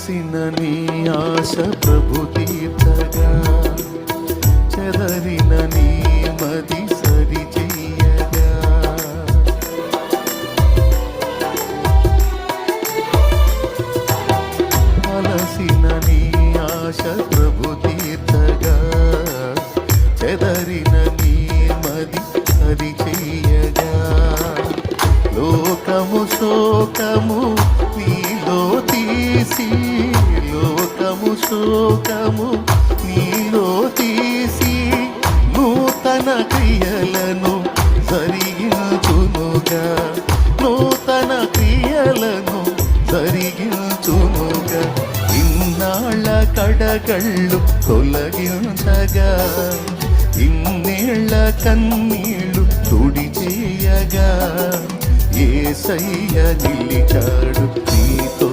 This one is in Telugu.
అలసిన నీ ఆశ ప్రభు తీర్చగా, చెదరిన నీ మది సరి చెయ్యగా. అలసిన నీ ఆశ ప్రభు తీర్చగా, చెదరిన నీ మది సరి చెయ్యగా. లోకము శోకము నీలో తీసి, లోకము శోకము నీలో తీసి, నూతన క్రియలను జరిగించునుగా, నూతన క్రియలను జరిగించునుగా. ఇన్నాళ్ళ కడగళ్ళు తొలగించగా, ఇన్నేళ్ల కన్నీళ్ళు తుడి చేయగా, యేసయ్య నిలిచాడు నీతో